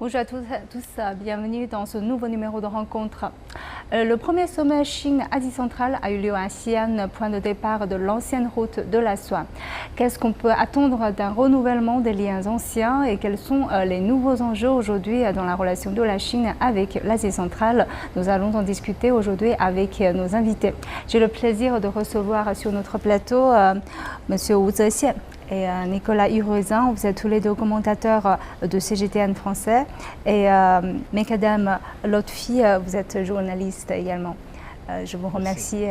Bonjour à tous, bienvenue dans ce nouveau numéro de rencontre. Le premier sommet Chine-Asie centrale a eu lieu à Xi'an, point de départ de l'ancienne route de la soie. Qu'est-ce qu'on peut attendre d'un renouvellement des liens anciens et quels sont les nouveaux enjeux aujourd'hui dans la relation de la Chine avec l'Asie centrale? Nous allons en discuter aujourd'hui avec nos invités. J'ai le plaisir de recevoir sur notre plateau Monsieur Wu Zexian et Nicolas Hurezan. Vous êtes tous les deux commentateurs de CGTN français. Et mesdames Lotfi, vous êtes journaliste également. Je vous remercie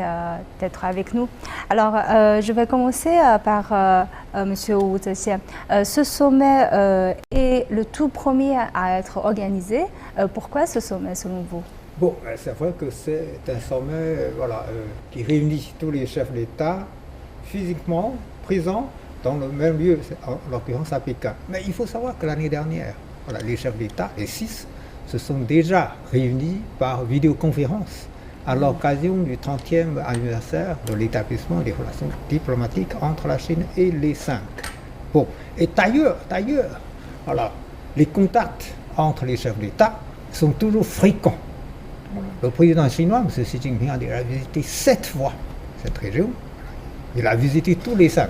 d'être avec nous. Alors, je vais commencer par Monsieur Wu Zexian. Ce sommet est le tout premier à être organisé. Pourquoi ce sommet, selon vous? Bon, c'est vrai que c'est un sommet qui réunit tous les chefs d'État physiquement présents dans le même lieu, en l'occurrence à Pékin. Mais il faut savoir que l'année dernière, les chefs d'État, les 6, se sont déjà réunis par vidéoconférence à l'occasion du 30e anniversaire de l'établissement des relations diplomatiques entre la Chine et les 5. Bon, et d'ailleurs, les contacts entre les chefs d'État sont toujours fréquents. Le président chinois, M. Xi Jinping, a déjà visité 7 fois cette région. Il a visité tous les 5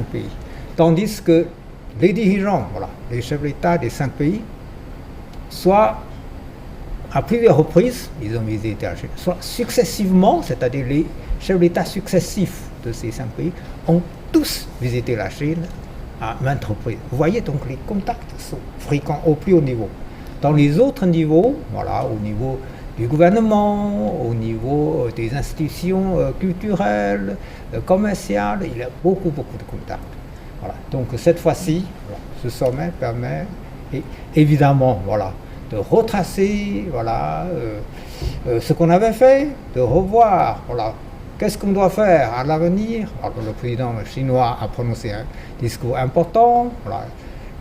pays. Tandis que les dirigeants, les chefs d'État des 5 pays, soit à plusieurs reprises, ils ont visité la Chine, soit successivement, c'est-à-dire les chefs d'État successifs de ces 5 pays, ont tous visité la Chine à maintes reprises. Vous voyez, donc les contacts sont fréquents au plus haut niveau. Dans les autres niveaux, au niveau du gouvernement, au niveau des institutions culturelles, commerciales, il y a beaucoup de contacts. Donc cette fois-ci, ce sommet permet évidemment de retracer ce qu'on avait fait, de revoir qu'est-ce qu'on doit faire à l'avenir. Le président chinois a prononcé un discours important.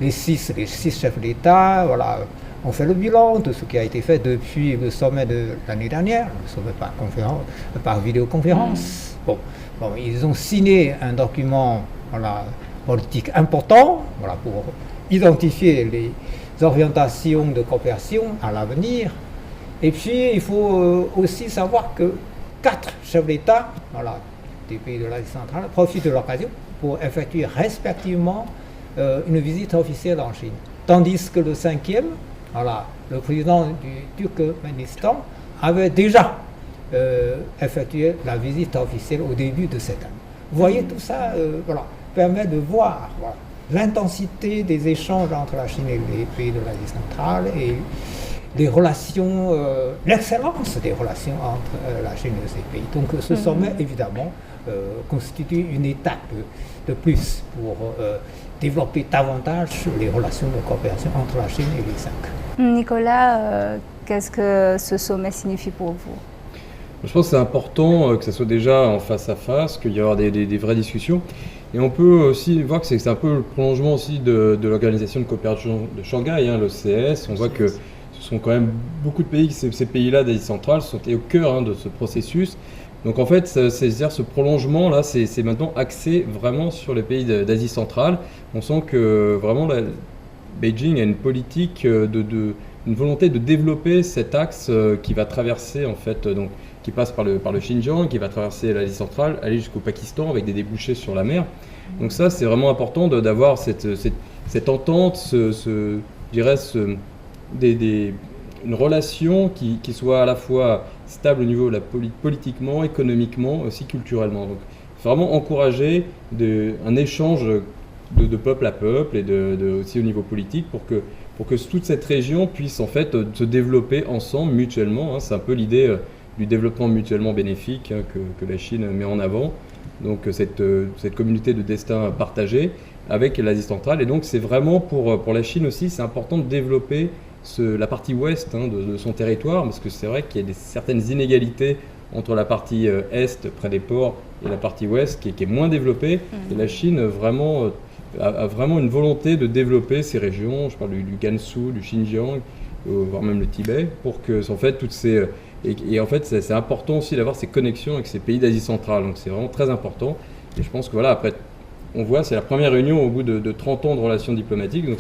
Les six chefs d'État ont fait le bilan de ce qui a été fait depuis le sommet de l'année dernière, le sommet par vidéoconférence. Bon, ils ont signé un document politique important pour identifier les orientations de coopération à l'avenir. Et puis, il faut aussi savoir que 4 chefs d'État des pays de l'Asie centrale profitent de l'occasion pour effectuer respectivement une visite officielle en Chine. Tandis que le 5e, le président du Turkménistan, avait déjà effectué la visite officielle au début de cette année. Vous voyez, tout ça permet de voir l'intensité des échanges entre la Chine et les pays de l'Asie centrale et les relations, l'excellence des relations entre la Chine et ces pays. Donc ce sommet, évidemment, constitue une étape de plus pour développer davantage les relations de coopération entre la Chine et les 5. Nicolas, qu'est-ce que ce sommet signifie pour vous? Je pense que c'est important que ça soit déjà en face à face, qu'il y ait des vraies discussions. Et on peut aussi voir que c'est un peu le prolongement aussi de l'Organisation de coopération de Shanghai, l'OCS. On voit que ce sont quand même beaucoup de pays, ces pays-là d'Asie centrale sont au cœur de ce processus. Donc en fait, c'est-à-dire ce prolongement-là, c'est maintenant axé vraiment sur les pays d'Asie centrale. On sent que vraiment Beijing a une politique une volonté de développer cet axe qui va traverser en fait, qui passe par le Xinjiang, qui va traverser l'Asie centrale, aller jusqu'au Pakistan avec des débouchés sur la mer. Donc ça, c'est vraiment important d'avoir cette entente, une relation qui soit à la fois stable au niveau politiquement, économiquement, aussi culturellement. Donc vraiment encourager un échange de peuple à peuple et aussi au niveau politique pour que toute cette région puisse en fait se développer ensemble mutuellement. C'est un peu l'idée du développement mutuellement bénéfique que la Chine met en avant. Donc cette communauté de destin partagé avec l'Asie centrale. Et donc c'est vraiment pour la Chine aussi, c'est important de développer la partie ouest de son territoire, parce que c'est vrai qu'il y a certaines inégalités entre la partie est, près des ports, et la partie ouest qui est moins développée. Et la Chine a vraiment une volonté de développer ces régions, je parle du Gansu, du Xinjiang, voire même le Tibet, pour que en fait toutes ces et en fait c'est important aussi d'avoir ces connexions avec ces pays d'Asie centrale. Donc c'est vraiment très important. Et je pense que après on voit, c'est la première réunion au bout de 30 ans de relations diplomatiques. Donc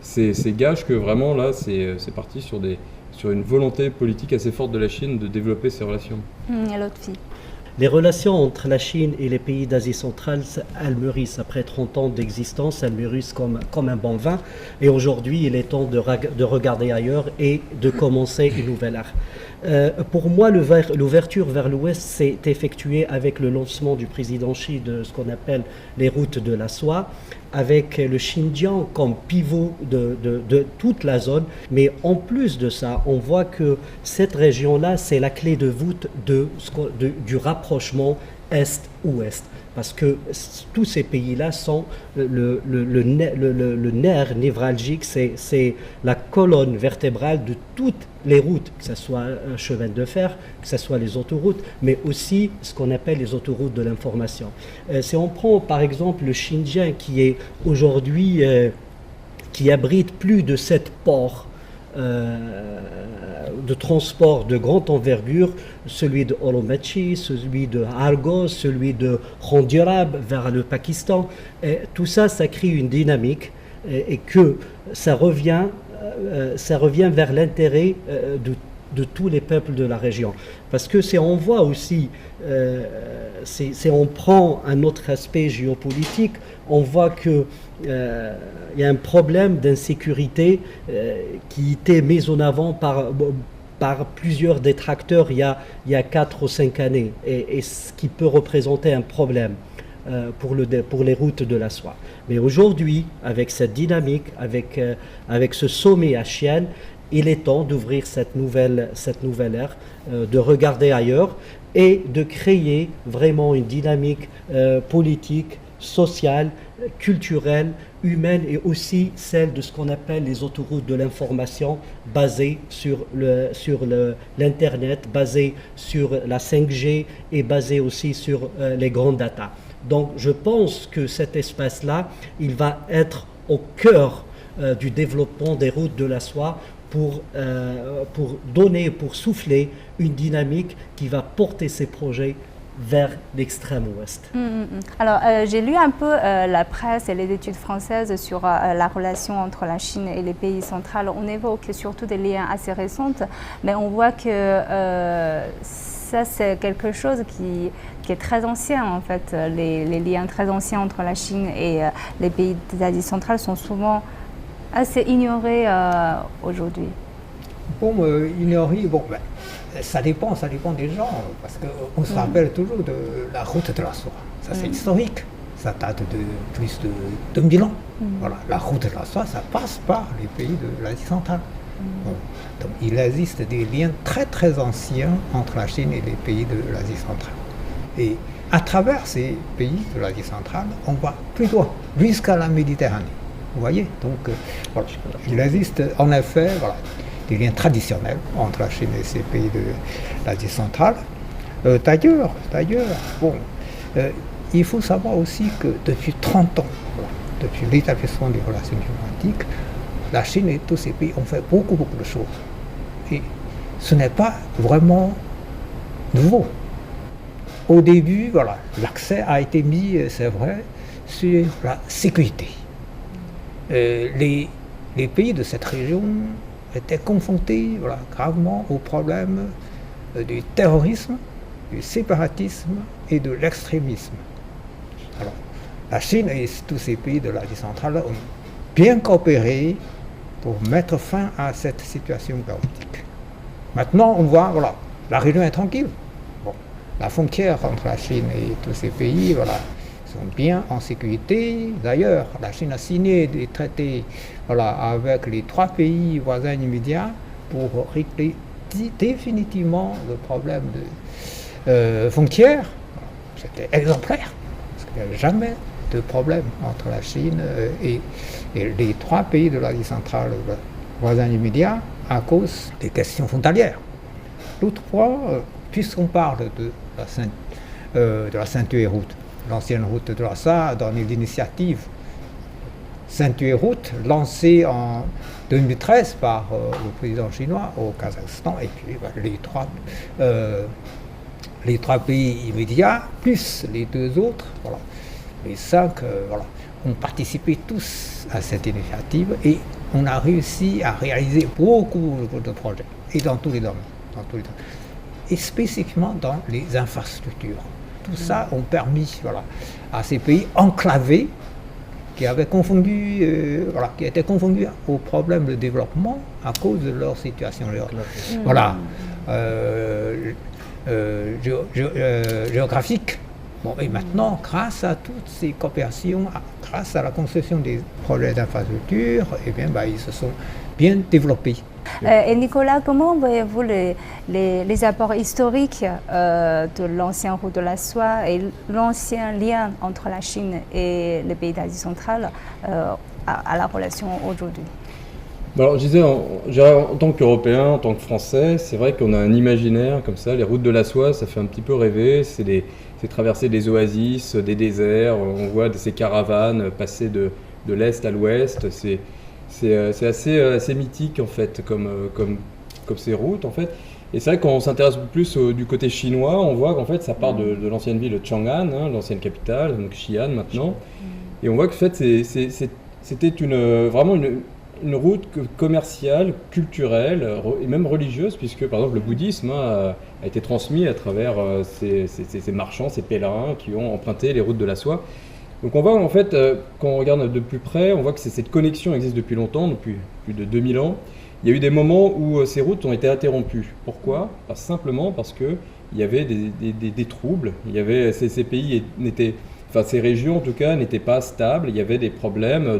c'est gage que vraiment là, c'est parti sur une volonté politique assez forte de la Chine de développer ces relations. Et l'autre fille. Les relations entre la Chine et les pays d'Asie centrale, elles mûrissent. Après 30 ans d'existence, elles mûrissent comme un bon vin. Et aujourd'hui, il est temps de regarder ailleurs et de commencer une nouvelle ère. Pour moi, l'ouverture vers l'Ouest s'est effectuée avec le lancement du président Xi de ce qu'on appelle les routes de la soie, avec le Xinjiang comme pivot de toute la zone. Mais en plus de ça, on voit que cette région-là, c'est la clé de voûte du rapprochement Est-Ouest. Parce que tous ces pays-là sont le nerf névralgique, c'est la colonne vertébrale de toutes les routes, que ce soit un chemin de fer, que ce soit les autoroutes, mais aussi ce qu'on appelle les autoroutes de l'information. Si on prend par exemple le Xinjiang qui est aujourd'hui, qui abrite plus de 7 ports, de transport de grande envergure, celui de Olomachi, celui de Argos, celui de Hondiurab vers le Pakistan. Et tout ça, ça crée une dynamique et que ça revient vers l'intérêt de tous les peuples de la région. Parce que si on voit aussi, si on prend un autre aspect géopolitique, on voit que il y a un problème d'insécurité qui était mis en avant par plusieurs détracteurs il y a 4 ou 5 années, et ce qui peut représenter un problème pour les routes de la soie. Mais aujourd'hui, avec cette dynamique, avec ce sommet à Xi'an, il est temps d'ouvrir cette nouvelle ère, de regarder ailleurs et de créer vraiment une dynamique politique, sociale, culturelle, humaine, et aussi celle de ce qu'on appelle les autoroutes de l'information basées sur l'Internet, basées sur la 5G et basées aussi sur les grandes data. Donc je pense que cet espace-là, il va être au cœur du développement des routes de la soie pour souffler une dynamique qui va porter ces projets vers l'extrême ouest. Alors, j'ai lu un peu la presse et les études françaises sur la relation entre la Chine et les pays centraux. On évoque surtout des liens assez récents, mais on voit que ça, c'est quelque chose qui est très ancien, en fait. Les liens très anciens entre la Chine et les pays d'Asie centrale sont souvent assez ignorés aujourd'hui. Bon, ignorer, ça dépend des gens, parce qu'on se rappelle toujours de la route de la soie. Ça, c'est historique. Ça date de plus de 2000 ans. Voilà, la route de la soie, ça passe par les pays de l'Asie centrale. Bon. Donc, il existe des liens très très anciens entre la Chine et les pays de l'Asie centrale. Et à travers ces pays de l'Asie centrale, on va plus loin, jusqu'à la Méditerranée. Vous voyez? Donc, voilà. Il existe en effet, voilà, des liens traditionnels entre la Chine et ces pays de l'Asie centrale. D'ailleurs, bon, il faut savoir aussi que depuis 30 ans, voilà, depuis l'établissement des relations diplomatiques, la Chine et tous ces pays ont fait beaucoup de choses. Et ce n'est pas vraiment nouveau. Au début, voilà, l'accent a été mis, c'est vrai, sur la sécurité. Les pays de cette région étaient confrontés, voilà, gravement au problème du terrorisme, du séparatisme et de l'extrémisme. Alors, la Chine et tous ces pays de l'Asie centrale ont bien coopéré pour mettre fin à cette situation chaotique. Maintenant, on voit, voilà, la région est tranquille. Bon, la frontière entre la Chine et tous ces pays, voilà, sont bien en sécurité. D'ailleurs, la Chine a signé des traités, voilà, avec les 3 pays voisins immédiats pour régler définitivement le problème de frontières. C'était exemplaire, parce qu'il n'y avait jamais de problème entre la Chine et les 3 pays de l'Asie centrale voisins immédiats à cause des questions frontalières. L'autre point, puisqu'on parle de la ceinture et route, l'ancienne route de la soie a donné l'initiative Ceinture et route lancée en 2013 par le président chinois au Kazakhstan, et puis les 3 pays immédiats plus les 2 autres, voilà, les 5 voilà, ont participé tous à cette initiative et on a réussi à réaliser beaucoup de projets, et dans tous les domaines. Et spécifiquement dans les infrastructures. Tout ça ont permis voilà, à ces pays enclavés qui avaient qui étaient confondus aux problèmes de développement à cause de leur situation voilà, géographique. Bon, et maintenant, grâce à toutes ces coopérations, grâce à la construction des projets d'infrastructure, eh bien, ils se sont bien développés. Et Nicolas, comment voyez-vous les apports historiques de l'ancienne route de la soie et l'ancien lien entre la Chine et les pays d'Asie centrale à la relation aujourd'hui? Alors, je disais, en tant qu'Européen, en tant que Français, c'est vrai qu'on a un imaginaire comme ça. Les routes de la soie, ça fait un petit peu rêver. C'est traverser des oasis, des déserts. On voit ces caravanes passer de l'est à l'ouest. C'est assez mythique en fait, comme ces routes en fait. Et c'est vrai qu'on s'intéresse plus du côté chinois, on voit qu'en fait ça part de l'ancienne ville de Chang'an, hein, l'ancienne capitale, donc Xi'an maintenant. Et on voit que en fait c'était vraiment une route commerciale, culturelle et même religieuse, puisque par exemple le bouddhisme a été transmis à travers ces marchands, ces pèlerins qui ont emprunté les routes de la soie. Donc on voit en fait, quand on regarde de plus près, on voit que cette connexion existe depuis longtemps, depuis plus de 2000 ans. Il y a eu des moments où ces routes ont été interrompues. Pourquoi ? Simplement parce qu'il y avait des troubles. Il y avait, ces pays ces régions en tout cas n'étaient pas stables. Il y avait des problèmes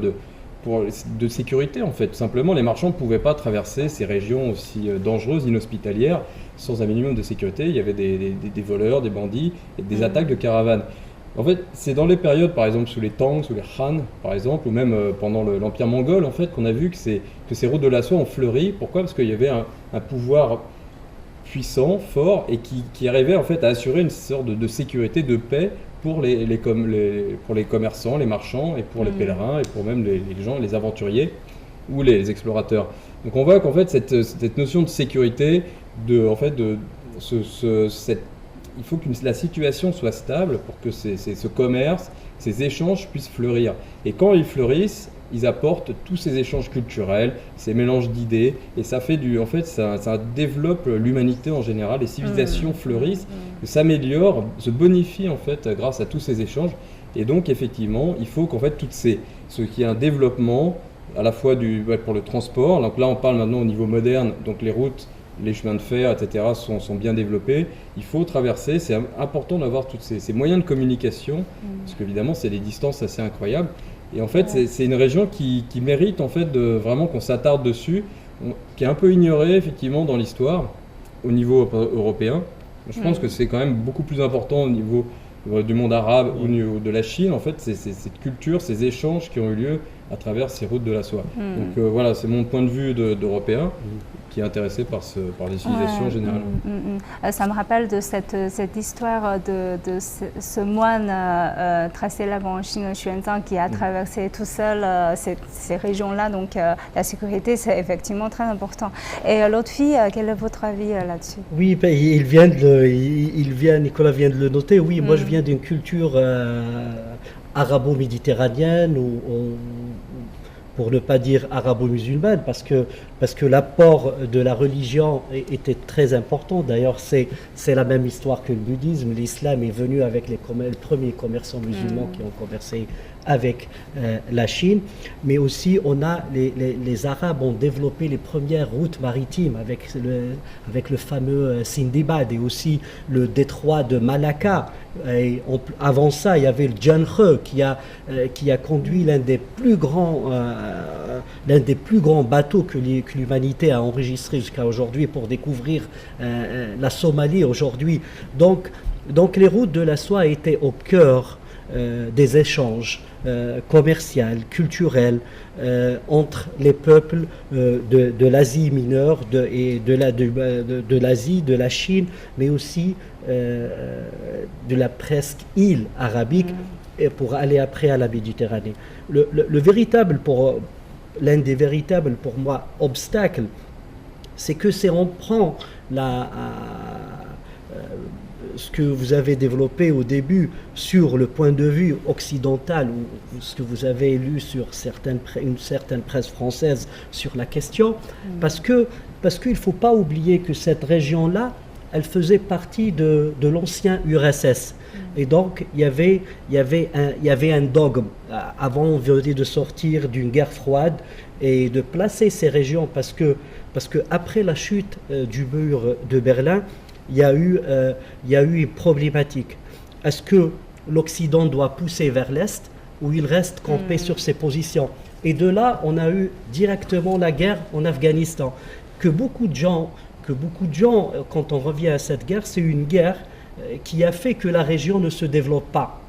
de sécurité en fait. Tout simplement, les marchands ne pouvaient pas traverser ces régions aussi dangereuses, inhospitalières, sans un minimum de sécurité. Il y avait des voleurs, des bandits, et des attaques de caravanes. En fait, c'est dans les périodes, par exemple, sous les Tang, sous les Han, par exemple, ou même pendant l'Empire mongol, en fait, qu'on a vu que ces routes de la soie ont fleuri. Pourquoi ? Parce qu'il y avait un pouvoir puissant, fort, et qui arrivait en fait à assurer une sorte de sécurité, de paix pour les commerçants, les marchands, et pour les pèlerins, et pour même les gens, les aventuriers ou les explorateurs. Donc on voit qu'en fait, cette notion de sécurité, il faut que la situation soit stable pour que ce commerce, ces échanges puissent fleurir. Et quand ils fleurissent, ils apportent tous ces échanges culturels, ces mélanges d'idées, et ça fait ça développe l'humanité en général. Les civilisations fleurissent, s'améliorent, se bonifient en fait grâce à tous ces échanges. Et donc effectivement, il faut qu'en fait qu'il y ait un développement à la fois pour le transport. Donc là, on parle maintenant au niveau moderne, donc les routes, les chemins de fer, etc. sont bien développés. Il faut traverser, c'est important d'avoir tous ces moyens de communication, parce qu'évidemment, c'est des distances assez incroyables. Et en fait, c'est une région qui mérite en fait vraiment qu'on s'attarde dessus, qui est un peu ignorée effectivement dans l'histoire au niveau européen. Je pense que c'est quand même beaucoup plus important au niveau du monde arabe ou au niveau de la Chine. En fait, c'est cette culture, ces échanges qui ont eu lieu à travers ces routes de la soie. Donc voilà, c'est mon point de vue d'Européen qui est intéressé par les civilisations générales. Ça me rappelle de cette histoire de ce moine très célèbre en Chine, Xuanzang, qui a traversé tout seul ces régions-là. Donc la sécurité, c'est effectivement très important. Et l'autre fille, quel est votre avis là-dessus? Oui, Nicolas vient de le noter. Oui, moi je viens d'une culture arabo-méditerranéenne pour ne pas dire arabo-musulmane, parce que l'apport de la religion était très important. D'ailleurs, c'est la même histoire que le bouddhisme. L'islam est venu avec les premiers commerçants musulmans qui ont commercé avec la Chine, mais aussi les Arabes ont développé les premières routes maritimes avec le fameux Sindibad et aussi le détroit de Malacca. Et avant ça, il y avait le Janhe qui a conduit l'un des plus grands bateaux que l'humanité a enregistré jusqu'à aujourd'hui pour découvrir la Somalie aujourd'hui. Donc les routes de la soie étaient au cœur des échanges commerciaux, culturels entre les peuples de l'Asie mineure de l'Asie, de la Chine, mais aussi de la presque île arabique et pour aller après à la Méditerranée. L'un des véritables pour moi obstacles, c'est que on prend ce que vous avez développé au début sur le point de vue occidental, ou ce que vous avez lu sur une certaine presse française sur la question, parce qu'il ne faut pas oublier que cette région-là, elle faisait partie de l'ancien URSS. Et donc, il y avait un dogme. Avant, on venait de sortir d'une guerre froide et de placer ces régions, parce que après la chute du mur de Berlin, il y a eu une problématique. Est-ce que l'Occident doit pousser vers l'Est ou il reste campé sur ses positions? Et de là, on a eu directement la guerre en Afghanistan. Que beaucoup de gens, quand on revient à cette guerre, c'est une guerre qui a fait que la région ne se développe pas.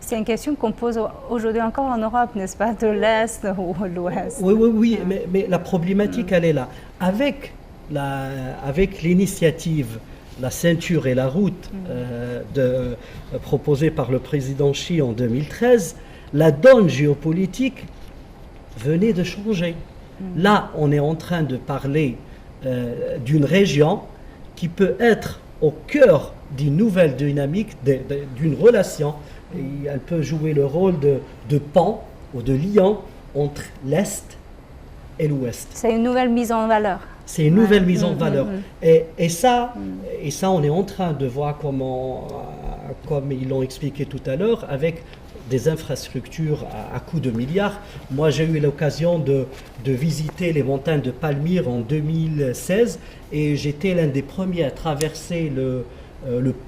C'est une question qu'on pose aujourd'hui encore en Europe, n'est-ce pas, de l'Est ou de l'Ouest? Oui, mais la problématique, elle est là. Avec l'initiative, la ceinture et la route proposée par le président Xi en 2013, la donne géopolitique venait de changer. Là, on est en train de parler d'une région qui peut être au cœur d'une nouvelle dynamique, d'une relation. Et elle peut jouer le rôle de pont ou de liant entre l'Est et l'Ouest. C'est une nouvelle mise en valeur. C'est une nouvelle mise en valeur. Et ça, on est en train de voir comment, comme ils l'ont expliqué tout à l'heure, avec des infrastructures à coût de milliards. Moi, j'ai eu l'occasion de visiter les montagnes de Palmyre en 2016 et j'étais l'un des premiers à traverser le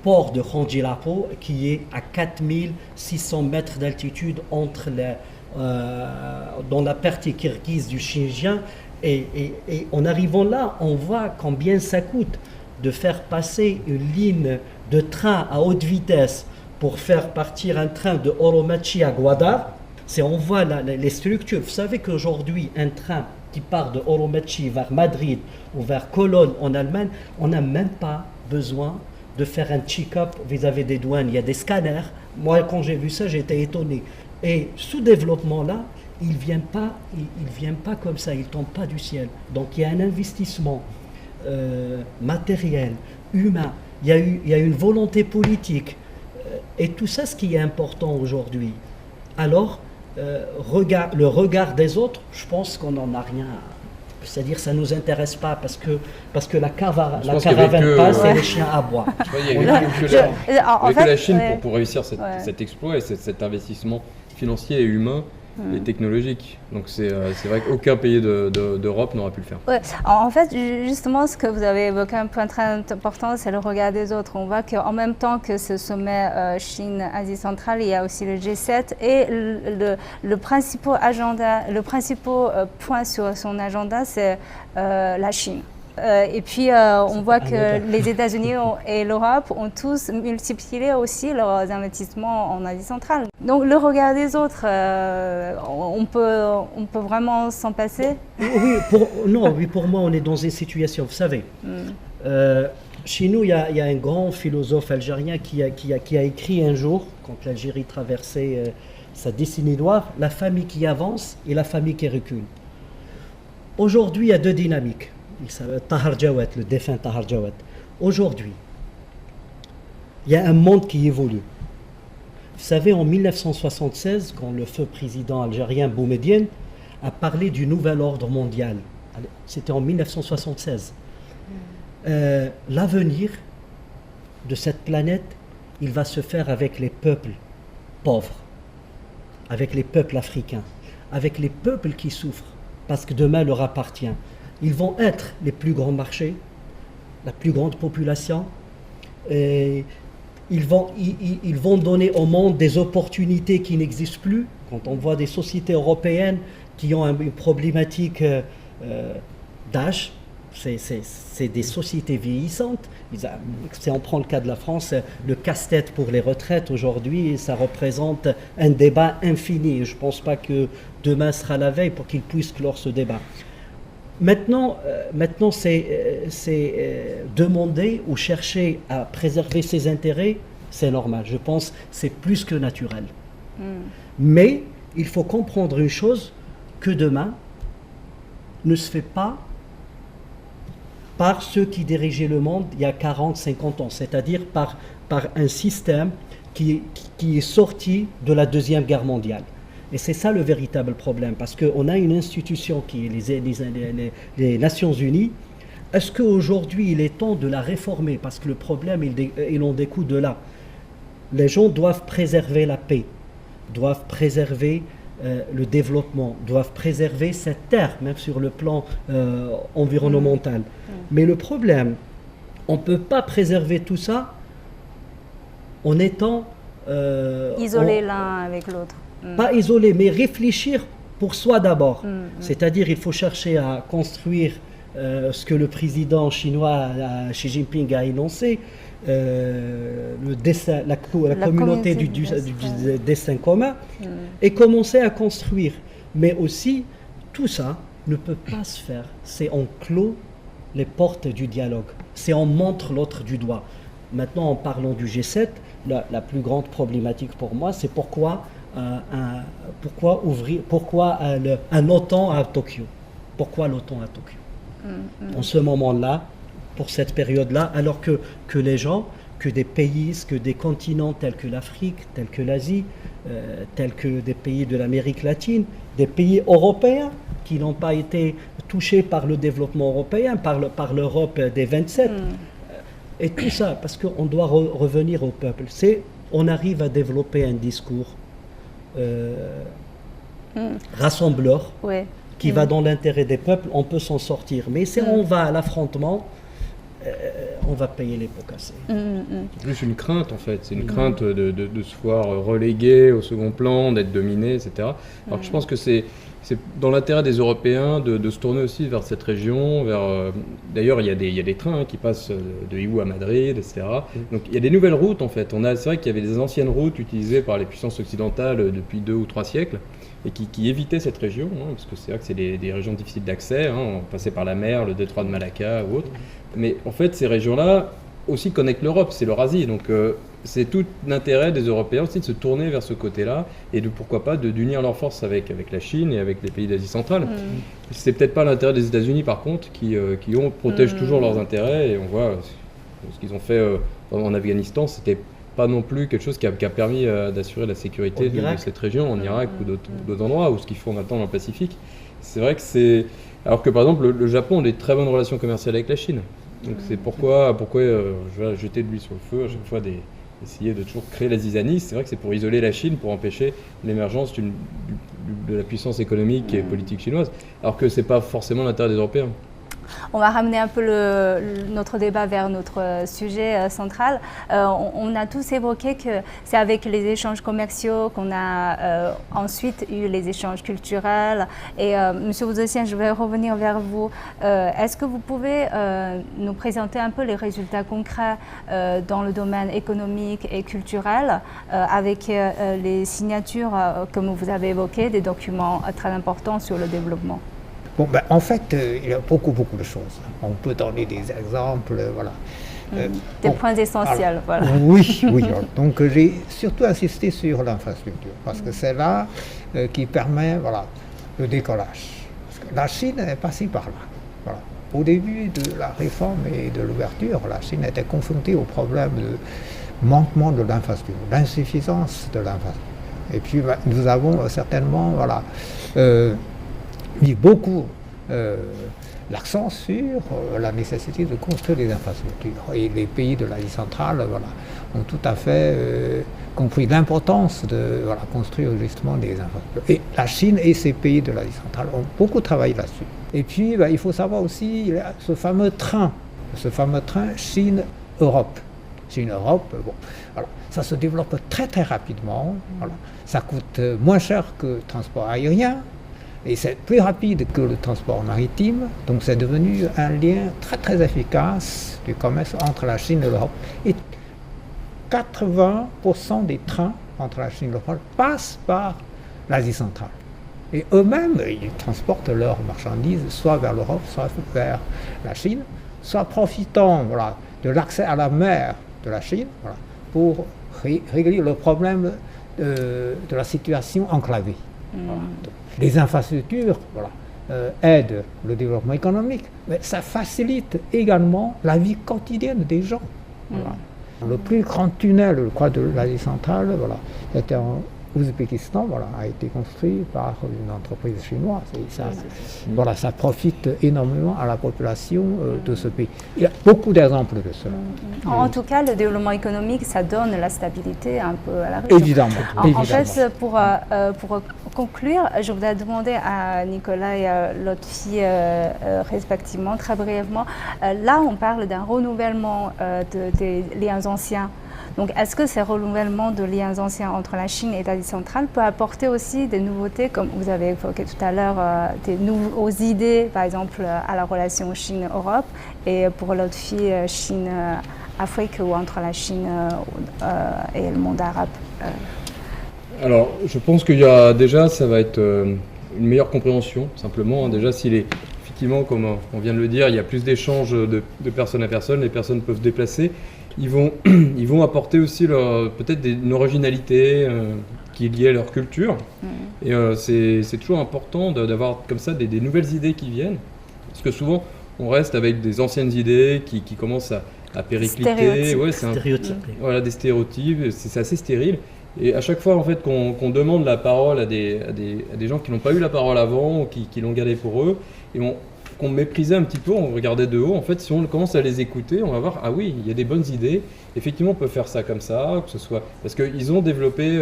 port de Khandjilapo, qui est à 4600 mètres d'altitude dans la partie kirghize du Xinjiang. Et en arrivant là, on voit combien ça coûte de faire passer une ligne de train à haute vitesse pour faire partir un train de Oromachi à Gwadar. On voit les structures. Vous savez qu'aujourd'hui, un train qui part de Oromachi vers Madrid ou vers Cologne en Allemagne, on n'a même pas besoin de faire un check-up vis-à-vis des douanes. Il y a des scanners. Moi, quand j'ai vu ça, j'étais étonné. Et ce développement-là, il ne vient pas comme ça, il ne tombe pas du ciel. Donc il y a un investissement matériel, humain, il y a une volonté politique. Et tout ça, ce qui est important aujourd'hui. Alors, le regard des autres, je pense qu'on n'en a rien. C'est-à-dire, ça ne nous intéresse pas parce que la caravane passe et les chiens aboient. Il n'y a que la Chine pour réussir cet exploit et cet investissement financier et humain et technologique. Donc c'est vrai qu'aucun pays d'Europe n'aura pu le faire. Ouais. En fait, justement, ce que vous avez évoqué, un point très important, c'est le regard des autres. On voit qu'en même temps que ce sommet Chine-Asie centrale, il y a aussi le G7 et le principal point sur son agenda, c'est la Chine. Et puis, on voit que les États-Unis et l'Europe ont tous multiplié aussi leurs investissements en Asie centrale. Donc, le regard des autres, on peut vraiment s'en passer? Oui, pour moi, on est dans une situation, vous savez. Chez nous, il y a un grand philosophe algérien qui a écrit un jour, quand l'Algérie traversait sa décennie noire, la famille qui avance et la famille qui recule. Aujourd'hui, il y a deux dynamiques. Il s'appelle Tahar Jawad, le défunt Tahar Jawad. Aujourd'hui, il y a un monde qui évolue. Vous savez, en 1976, quand le feu président algérien Boumedienne a parlé du nouvel ordre mondial, c'était en 1976. L'avenir de cette planète, il va se faire avec les peuples pauvres, avec les peuples africains, avec les peuples qui souffrent, parce que demain leur appartient. Ils vont être les plus grands marchés, la plus grande population. Et ils vont donner au monde des opportunités qui n'existent plus. Quand on voit des sociétés européennes qui ont une problématique d'âge, c'est des sociétés vieillissantes. Si on prend le cas de la France, le casse-tête pour les retraites aujourd'hui, ça représente un débat infini. Je ne pense pas que demain sera la veille pour qu'ils puissent clore ce débat. Maintenant c'est demander ou chercher à préserver ses intérêts, c'est normal. Je pense que c'est plus que naturel. Mais il faut comprendre une chose, que demain ne se fait pas par ceux qui dirigeaient le monde il y a 40-50 ans, c'est-à-dire par un système qui est sorti de la Deuxième Guerre mondiale. Et c'est ça le véritable problème, parce qu'on a une institution qui est les Nations Unies. Est-ce qu'aujourd'hui il est temps de la réformer? Parce que le problème, il en découle de là. Les gens doivent préserver la paix, doivent préserver le développement, doivent préserver cette terre, même sur le plan environnemental. Mais le problème, on ne peut pas préserver tout ça en étant... isolés l'un avec l'autre. Pas isolés, mais réfléchir pour soi d'abord. C'est-à-dire il faut chercher à construire ce que le président chinois Xi Jinping a énoncé, la communauté du destin commun, et commencer à construire. Mais aussi, tout ça ne peut pas se faire. C'est on clôt les portes du dialogue. C'est on montre l'autre du doigt. Maintenant, en parlant du G7, la plus grande problématique pour moi, c'est pourquoi un OTAN à Tokyo. Pourquoi l'OTAN à Tokyo? En ce moment-là, pour cette période-là, alors que les gens, que des pays, que des continents tels que l'Afrique, tels que l'Asie, tels que des pays de l'Amérique latine, des pays européens qui n'ont pas été touchés par le développement européen, par l'Europe des 27. Et tout ça, parce qu'on doit revenir au peuple. On arrive à développer un discours rassembleur, qui va dans l'intérêt des peuples, on peut s'en sortir. Mais si on va à l'affrontement, on va payer les pots cassés. C'est plus une crainte en fait, c'est une crainte de se voir relégué au second plan, d'être dominé, etc. Alors que je pense que c'est dans l'intérêt des Européens de se tourner aussi vers cette région, d'ailleurs il y a des trains qui passent de Higou à Madrid, etc. Donc il y a des nouvelles routes en fait. C'est vrai qu'il y avait des anciennes routes utilisées par les puissances occidentales depuis 2 ou 3 siècles et qui évitaient cette région, parce que c'est vrai que c'est des régions difficiles d'accès, on passait par la mer, le détroit de Malacca ou autre. Mais en fait ces régions-là aussi connectent l'Europe, c'est l'Eurasie, donc c'est tout l'intérêt des Européens aussi de se tourner vers ce côté-là et pourquoi pas d'unir leurs forces avec la Chine et avec les pays d'Asie centrale. C'est peut-être pas l'intérêt des États-Unis par contre qui protègent toujours leurs intérêts, et on voit ce qu'ils ont fait en Afghanistan, c'était pas non plus quelque chose qui a permis d'assurer la sécurité de cette région, en Irak ou d'autres endroits, ou ce qu'ils font maintenant dans le Pacifique. C'est vrai que c'est... Alors que par exemple le Japon a des très bonnes relations commerciales avec la Chine. Donc c'est pourquoi je vais jeter de l'huile sur le feu à chaque fois d'essayer de toujours créer la zizanie. C'est vrai que c'est pour isoler la Chine, pour empêcher l'émergence de la puissance économique et politique chinoise, alors que c'est pas forcément l'intérêt des Européens. On va ramener un peu notre débat vers notre sujet central. On a tous évoqué que c'est avec les échanges commerciaux qu'on a ensuite eu les échanges culturels. Et Monsieur Boudossian, je vais revenir vers vous. Est-ce que vous pouvez nous présenter un peu les résultats concrets dans le domaine économique et culturel avec les signatures, comme vous avez évoqué, des documents très importants sur le développement? Bon, en fait, il y a beaucoup de choses. On peut donner des exemples, voilà. Des points essentiels, voilà. Oui. Donc j'ai surtout insisté sur l'infrastructure, parce que c'est là qui permet, le décollage. Parce que la Chine est passée par là. Voilà. Au début de la réforme et de l'ouverture, la Chine était confrontée au problème de manquement de l'infrastructure, d'insuffisance de l'infrastructure. Et puis nous avons certainement, mis beaucoup l'accent sur la nécessité de construire des infrastructures. Et les pays de l'Asie centrale ont tout à fait compris l'importance de construire justement des infrastructures. Et la Chine et ces pays de l'Asie centrale ont beaucoup travaillé là-dessus. Et puis il faut savoir aussi, il y a ce fameux train Chine-Europe. Chine-Europe, ça se développe très rapidement. Ça coûte moins cher que le transport aérien. Et c'est plus rapide que le transport maritime, donc c'est devenu un lien très efficace du commerce entre la Chine et l'Europe. Et 80% des trains entre la Chine et l'Europe passent par l'Asie centrale. Et eux-mêmes, ils transportent leurs marchandises soit vers l'Europe, soit vers la Chine, soit profitant de l'accès à la mer de la Chine pour régler le problème de la situation enclavée. Donc, les infrastructures aide le développement économique, mais ça facilite également la vie quotidienne des gens. Voilà. Le plus grand tunnel, je crois, de l'Asie centrale, voilà, c'était en Ouzbékistan, voilà, a été construit par une entreprise chinoise. Et ça, voilà, ça profite énormément à la population de ce pays. Il y a beaucoup d'exemples de cela. En tout cas, le développement économique, ça donne la stabilité un peu à la région. Évidemment. En fait, pour conclure, je voudrais demander à Nicolas et à l'autre fille, respectivement, très brièvement, là, on parle d'un renouvellement des liens anciens. Donc, est-ce que ces renouvellements de liens anciens entre la Chine et l'Asie centrale peut apporter aussi des nouveautés, comme vous avez évoqué tout à l'heure, des nouvelles idées, par exemple, à la relation Chine-Europe, et pour l'autre fille, Chine-Afrique, ou entre la Chine et le monde arabe? Alors, je pense qu'il y a déjà, ça va être une meilleure compréhension, simplement. Déjà, effectivement, comme on vient de le dire, il y a plus d'échanges de personne à personne, les personnes peuvent se déplacer. Ils vont apporter aussi peut-être une originalité qui est liée à leur culture. Et c'est toujours important d'avoir comme ça des nouvelles idées qui viennent. Parce que souvent, on reste avec des anciennes idées qui commencent à péricliter. Ouais, voilà, des stéréotypes, c'est assez stérile. Et à chaque fois en fait, qu'on demande la parole à des gens qui n'ont pas eu la parole avant, ou qui l'ont gardée pour eux, et qu'on méprisait un petit peu, on regardait de haut, en fait, si on commence à les écouter, on va voir, ah oui, il y a des bonnes idées, effectivement on peut faire ça comme ça, que ce soit... Parce qu'ils ont développé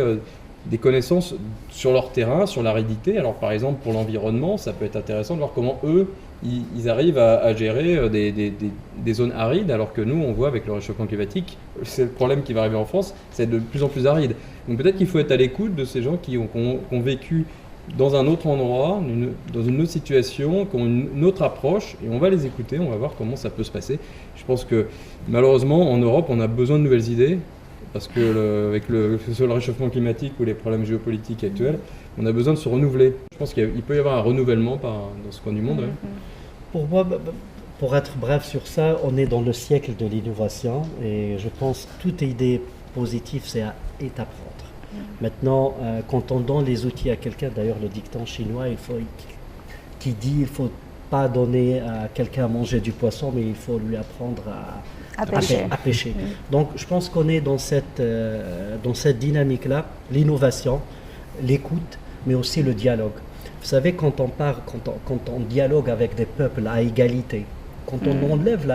des connaissances sur leur terrain, sur l'aridité. Alors par exemple pour l'environnement, ça peut être intéressant de voir comment eux, ils arrivent à gérer des zones arides, alors que nous, on voit avec le réchauffement climatique, c'est le problème qui va arriver en France, c'est de plus en plus aride. Donc peut-être qu'il faut être à l'écoute de ces gens qui ont vécu dans un autre endroit, dans une autre situation, qui ont une autre approche, et on va les écouter, on va voir comment ça peut se passer. Je pense que malheureusement, en Europe, on a besoin de nouvelles idées, parce que avec que ce soit le réchauffement climatique ou les problèmes géopolitiques actuels, on a besoin de se renouveler. Je pense qu'il peut y avoir un renouvellement dans ce coin du monde. Pour moi, pour être bref sur ça, on est dans le siècle de l'innovation, et je pense que toute idée positive, c'est à apprendre. Maintenant, quand on donne les outils à quelqu'un, d'ailleurs le dicton chinois, qui dit qu'il ne faut pas donner à quelqu'un à manger du poisson, mais il faut lui apprendre à pêcher. Donc je pense qu'on est dans cette dynamique-là, l'innovation, l'écoute, mais aussi le dialogue. Vous savez, quand on dialogue avec des peuples à égalité, quand on enlève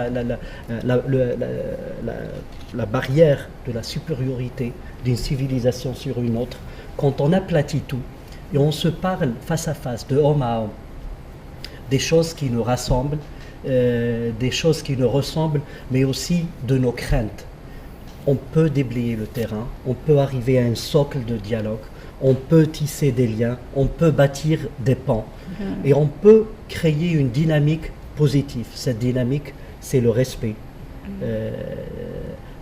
la barrière de la supériorité d'une civilisation sur une autre, quand on aplatit tout et on se parle face à face, de homme à homme, des choses qui nous rassemblent, des choses qui nous ressemblent, mais aussi de nos craintes. On peut déblayer le terrain, on peut arriver à un socle de dialogue, on peut tisser des liens, on peut bâtir des ponts, et on peut créer une dynamique positive. Cette dynamique, c'est le respect,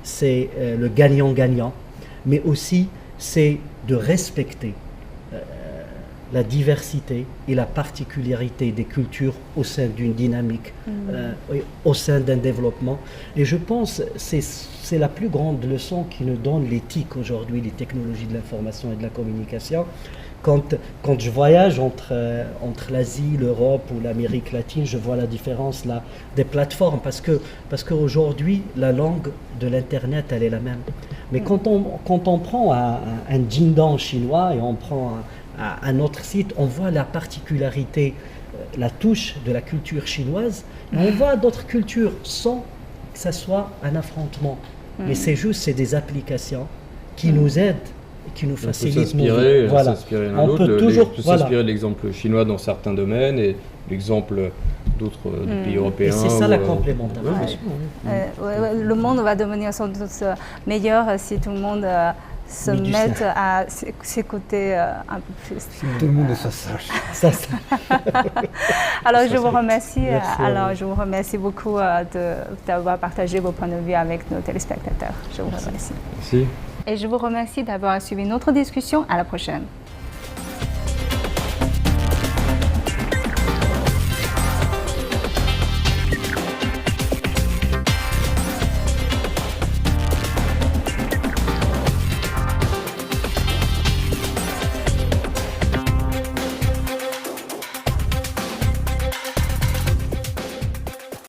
c'est le gagnant-gagnant, mais aussi c'est de respecter la diversité et la particularité des cultures au sein d'une dynamique, au sein d'un développement. Et je pense que c'est la plus grande leçon qui nous donne l'éthique aujourd'hui, les technologies de l'information et de la communication. Quand je voyage entre l'Asie, l'Europe ou l'Amérique latine, je vois la différence là des plateformes, parce qu'aujourd'hui, la langue de l'Internet, elle est la même. Mais quand on prend un Jingdong chinois et on prend un autre site, on voit la particularité, la touche de la culture chinoise, et on voit d'autres cultures sans que ça soit un affrontement. Mais c'est des applications qui nous aident, qui nous facilitent nos vies. Voilà. On peut toujours s'inspirer de l'exemple chinois dans certains domaines et l'exemple d'autres pays européens. Et c'est ça la complémentarité. Le monde va devenir sans doute meilleur si tout le monde se mette à s'écouter un peu plus. Si tout le monde se sache. Alors je vous remercie. Je vous remercie beaucoup d'avoir partagé vos points de vue avec nos téléspectateurs. Je vous remercie. Merci. Et je vous remercie d'avoir suivi notre discussion. À la prochaine.